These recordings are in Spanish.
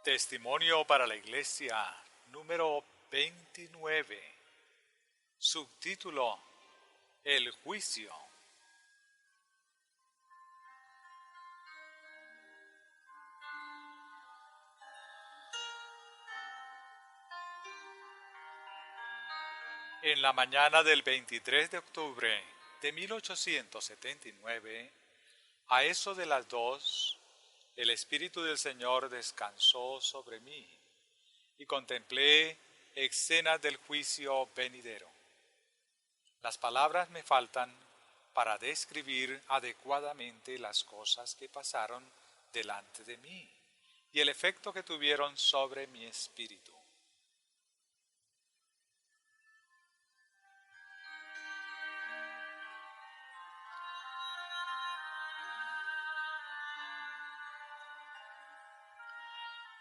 Testimonio para la Iglesia, número 29. Subtítulo: El juicio. En la mañana del 23 de octubre de 1879, a eso de las 2, el Espíritu del Señor descansó sobre mí y contemplé escenas del juicio venidero. Las palabras me faltan para describir adecuadamente las cosas que pasaron delante de mí y el efecto que tuvieron sobre mi espíritu.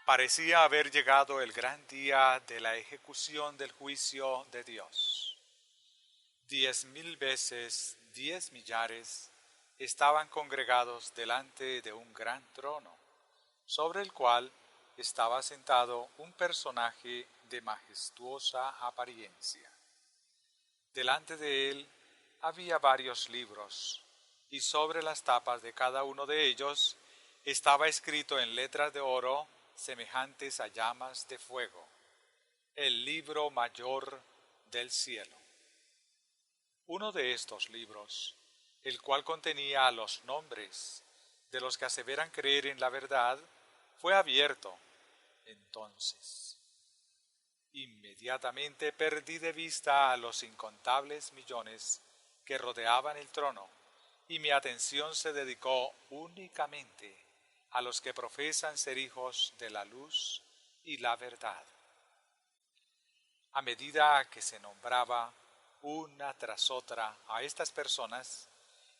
Parecía haber llegado el gran día de la ejecución del juicio de Dios. 10,000 veces 10 millares estaban congregados delante de un gran trono, sobre el cual estaba sentado un personaje de majestuosa apariencia. Delante de él había varios libros, y sobre las tapas de cada uno de ellos estaba escrito en letras de oro semejantes a llamas de fuego: el libro mayor del cielo. Uno de estos libros, el cual contenía los nombres de los que aseveran creer en la verdad, fue abierto. Entonces, inmediatamente perdí de vista a los incontables millones que rodeaban el trono, y mi atención se dedicó únicamente a los que profesan ser hijos de la luz y la verdad. A medida que se nombraba una tras otra a estas personas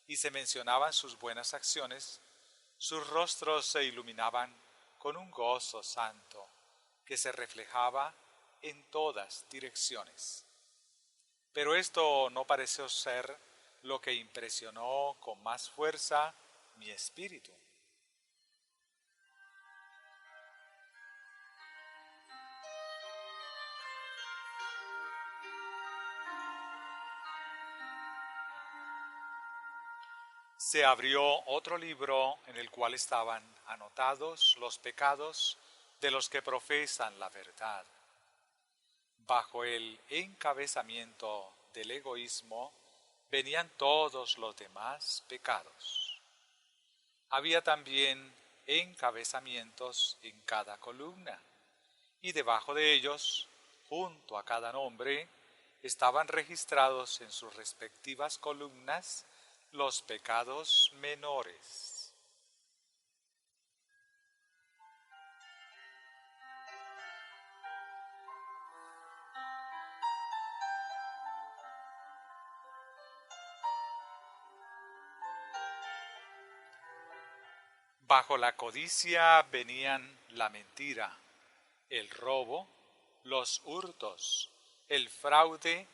y se mencionaban sus buenas acciones, sus rostros se iluminaban con un gozo santo que se reflejaba en todas direcciones. Pero esto no pareció ser lo que impresionó con más fuerza mi espíritu. Se abrió otro libro en el cual estaban anotados los pecados de los que profesan la verdad. Bajo el encabezamiento del egoísmo venían todos los demás pecados. Había también encabezamientos en cada columna, y debajo de ellos, junto a cada nombre, estaban registrados en sus respectivas columnas los pecados menores. Bajo la codicia venían la mentira, el robo, los hurtos, el fraude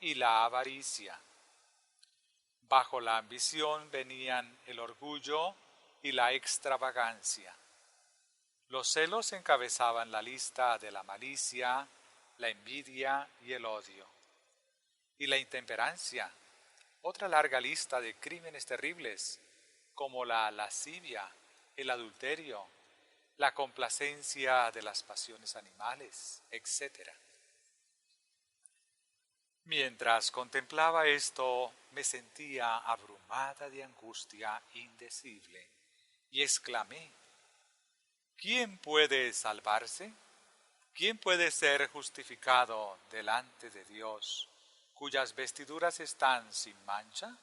y la avaricia. Bajo la ambición venían el orgullo y la extravagancia. Los celos encabezaban la lista de la malicia, la envidia y el odio. Y la intemperancia, otra larga lista de crímenes terribles, como la lascivia, el adulterio, la complacencia de las pasiones animales, etc. Mientras contemplaba esto, me sentía abrumada de angustia indecible y exclamé: ¿quién puede salvarse? ¿Quién puede ser justificado delante de Dios, cuyas vestiduras están sin mancha?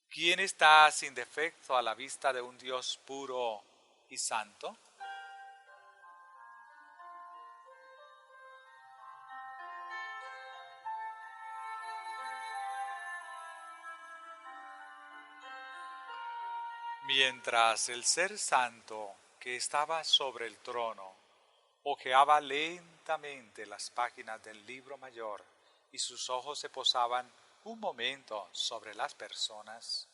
¿Quién está sin defecto a la vista de un Dios puro y santo? Mientras el Ser Santo que estaba sobre el trono hojeaba lentamente las páginas del libro mayor y sus ojos se posaban un momento sobre las personas,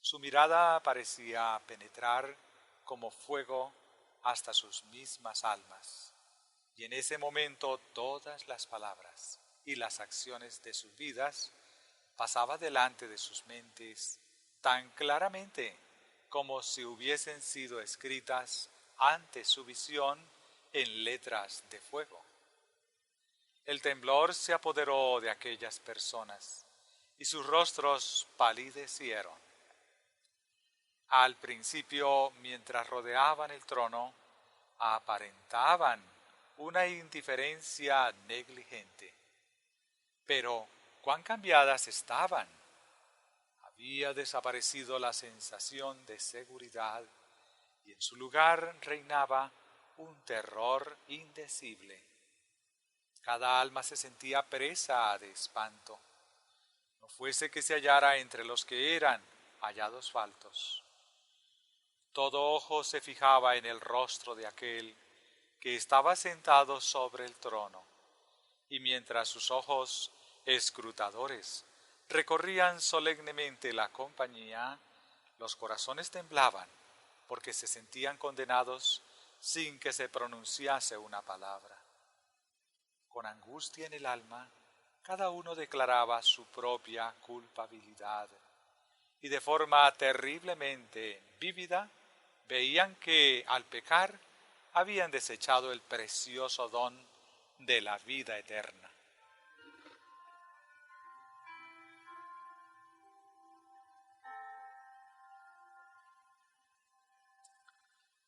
su mirada parecía penetrar como fuego hasta sus mismas almas. Y en ese momento todas las palabras y las acciones de sus vidas pasaban delante de sus mentes tan claramente como si hubiesen sido escritas ante su visión en letras de fuego. El temblor se apoderó de aquellas personas y sus rostros palidecieron. Al principio, mientras rodeaban el trono, aparentaban una indiferencia negligente. Pero cuán cambiadas estaban. Había desaparecido la sensación de seguridad y en su lugar reinaba un terror indecible. Cada alma se sentía presa de espanto. No fuese que se hallara entre los que eran hallados faltos. Todo ojo se fijaba en el rostro de aquel que estaba sentado sobre el trono, y mientras sus ojos escrutadores recorrían solemnemente la compañía, los corazones temblaban porque se sentían condenados sin que se pronunciase una palabra. Con angustia en el alma, cada uno declaraba su propia culpabilidad, y de forma terriblemente vívida veían que, al pecar, habían desechado el precioso don de la vida eterna.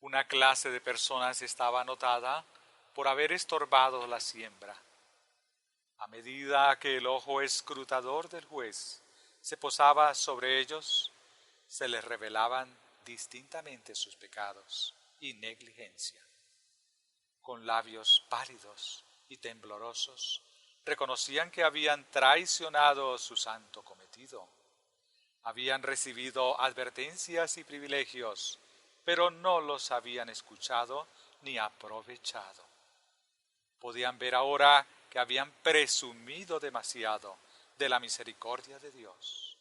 Una clase de personas estaba anotada por haber estorbado la siembra. A medida que el ojo escrutador del juez se posaba sobre ellos, se les revelaban distintamente sus pecados y negligencia. Con labios pálidos y temblorosos, reconocían que habían traicionado su santo cometido. Habían recibido advertencias y privilegios, pero no los habían escuchado ni aprovechado. Podían ver ahora que habían presumido demasiado de la misericordia de Dios.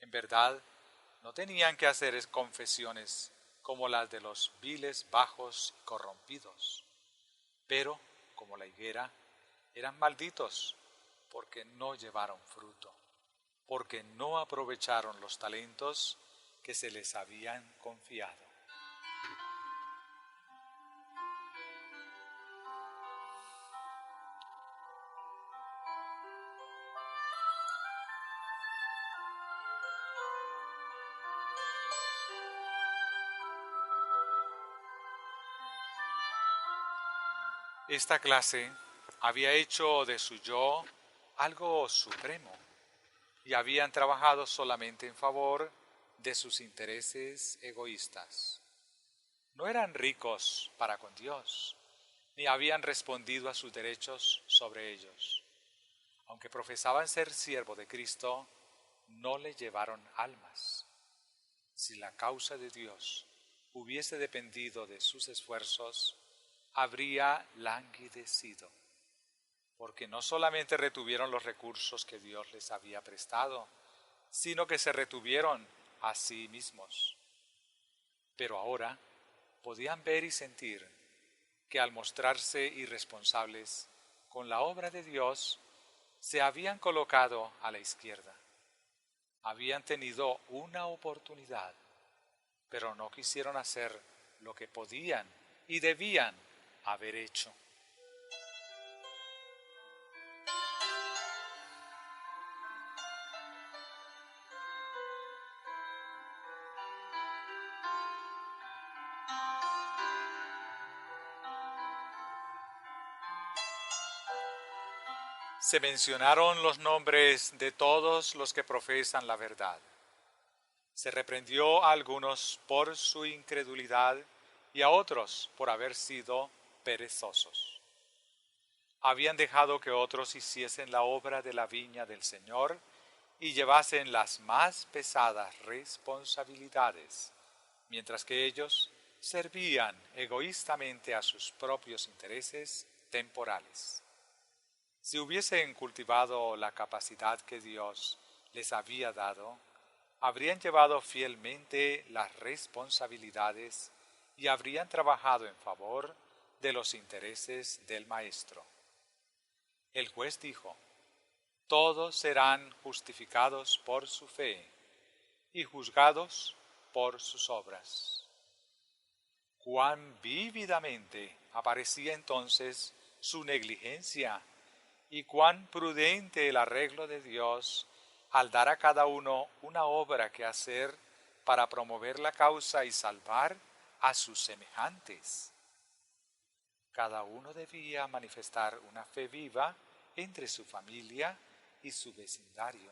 En verdad, no tenían que hacer confesiones como las de los viles, bajos y corrompidos, pero, como la higuera, eran malditos porque no llevaron fruto, porque no aprovecharon los talentos que se les habían confiado. Esta clase había hecho de su yo algo supremo y habían trabajado solamente en favor de sus intereses egoístas. No eran ricos para con Dios, ni habían respondido a sus derechos sobre ellos. Aunque profesaban ser siervo de Cristo, no le llevaron almas. Si la causa de Dios hubiese dependido de sus esfuerzos, habría languidecido, porque no solamente retuvieron los recursos que Dios les había prestado, sino que se retuvieron a sí mismos. Pero ahora podían ver y sentir que al mostrarse irresponsables con la obra de Dios, se habían colocado a la izquierda. Habían tenido una oportunidad, pero no quisieron hacer lo que podían y debían haber hecho. Se mencionaron los nombres de todos los que profesan la verdad. Se reprendió a algunos por su incredulidad y a otros por haber sido perezosos. Habían dejado que otros hiciesen la obra de la viña del Señor y llevasen las más pesadas responsabilidades, mientras que ellos servían egoístamente a sus propios intereses temporales. Si hubiesen cultivado la capacidad que Dios les había dado, habrían llevado fielmente las responsabilidades y habrían trabajado en favor de los intereses del maestro. El juez dijo: todos serán justificados por su fe y juzgados por sus obras. Cuán vívidamente aparecía entonces su negligencia y cuán prudente el arreglo de Dios al dar a cada uno una obra que hacer para promover la causa y salvar a sus semejantes. Cada uno debía manifestar una fe viva entre su familia y su vecindario,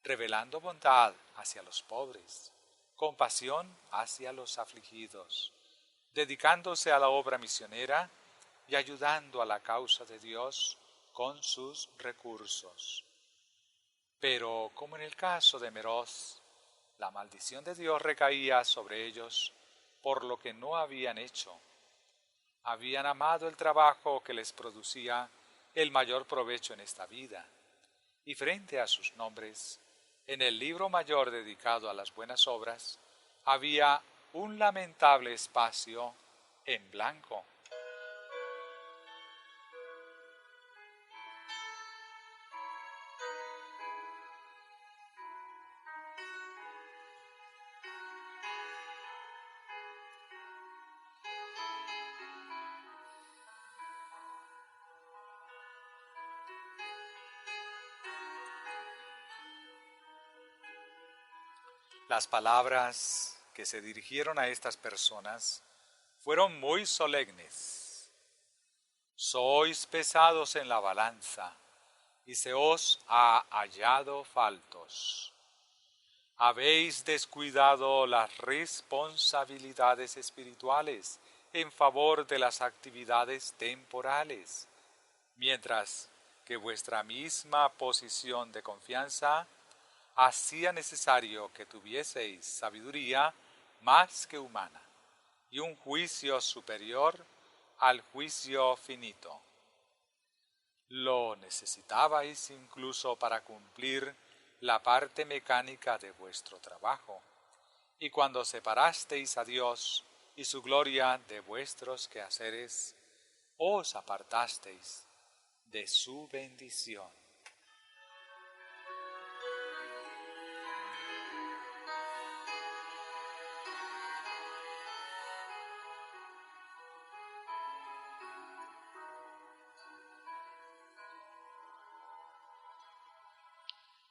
revelando bondad hacia los pobres, compasión hacia los afligidos, dedicándose a la obra misionera y ayudando a la causa de Dios con sus recursos. Pero, como en el caso de Meroz, la maldición de Dios recaía sobre ellos por lo que no habían hecho. Habían amado el trabajo que les producía el mayor provecho en esta vida, y frente a sus nombres, en el libro mayor dedicado a las buenas obras, había un lamentable espacio en blanco. Las palabras que se dirigieron a estas personas fueron muy solemnes. Sois pesados en la balanza y se os ha hallado faltos. Habéis descuidado las responsabilidades espirituales en favor de las actividades temporales, mientras que vuestra misma posición de confianza hacía necesario que tuvieseis sabiduría más que humana y un juicio superior al juicio finito. Lo necesitabais incluso para cumplir la parte mecánica de vuestro trabajo, y cuando separasteis a Dios y su gloria de vuestros quehaceres, os apartasteis de su bendición.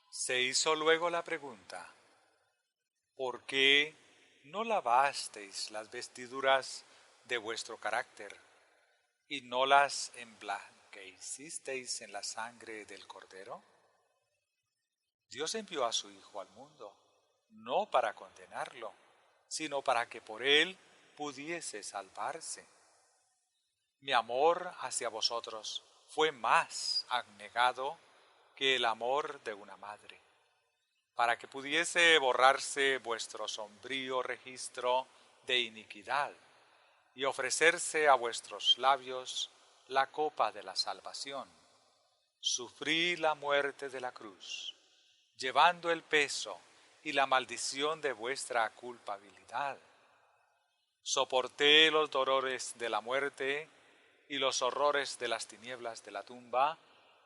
Se hizo luego la pregunta: ¿por qué no lavasteis las vestiduras de vuestro carácter y no las emblanquecisteis en la sangre del Cordero? Dios envió a su Hijo al mundo, no para condenarlo, sino para que por él pudiese salvarse. Mi amor hacia vosotros fue más abnegado que el amor de una madre, para que pudiese borrarse vuestro sombrío registro de iniquidad y ofrecerse a vuestros labios la copa de la salvación. Sufrí la muerte de la cruz, llevando el peso y la maldición de vuestra culpabilidad. Soporté los dolores de la muerte y los horrores de las tinieblas de la tumba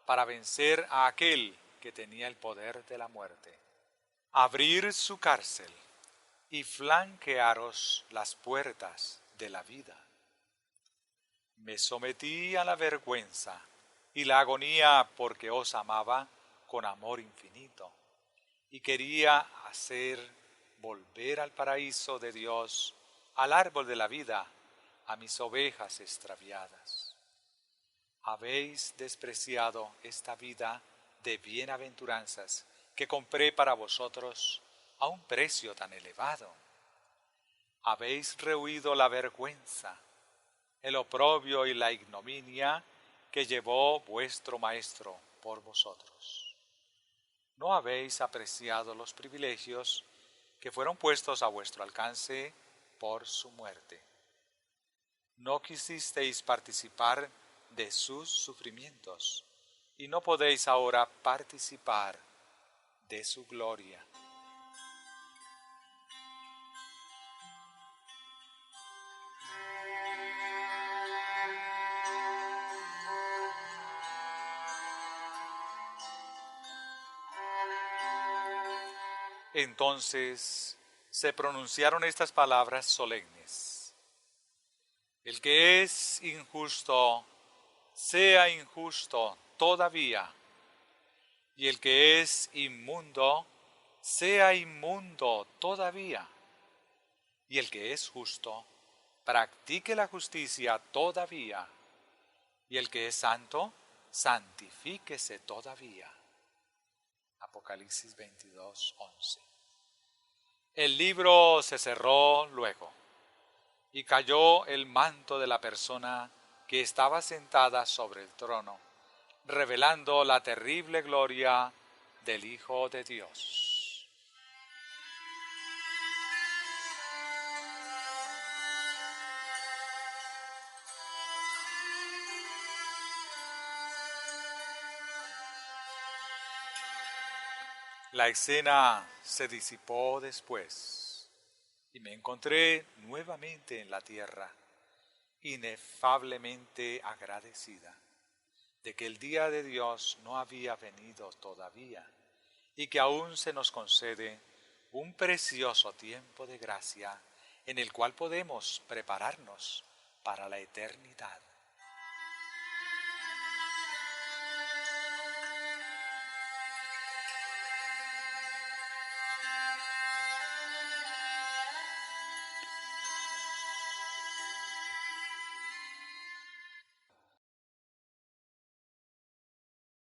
para vencer a aquel que tenía el poder de la muerte. Abrir su cárcel y flanquearos las puertas de la vida. Me sometí a la vergüenza y la agonía porque os amaba con amor infinito y quería hacer volver al paraíso de Dios, al árbol de la vida, a mis ovejas extraviadas. Habéis despreciado esta vida de bienaventuranzas que compré para vosotros a un precio tan elevado. Habéis rehuido la vergüenza, el oprobio y la ignominia que llevó vuestro Maestro por vosotros. No habéis apreciado los privilegios que fueron puestos a vuestro alcance por su muerte. No quisisteis participar de sus sufrimientos y no podéis ahora participar de su gloria. Entonces se pronunciaron estas palabras solemnes: el que es injusto, sea injusto todavía, y el que es inmundo, sea inmundo todavía, y el que es justo, practique la justicia todavía, y el que es santo, santifíquese todavía. Apocalipsis 22:11. El libro se cerró luego, y cayó el manto de la persona que estaba sentada sobre el trono, revelando la terrible gloria del Hijo de Dios. La escena se disipó después y me encontré nuevamente en la tierra, inefablemente agradecida de que el día de Dios no había venido todavía y que aún se nos concede un precioso tiempo de gracia en el cual podemos prepararnos para la eternidad.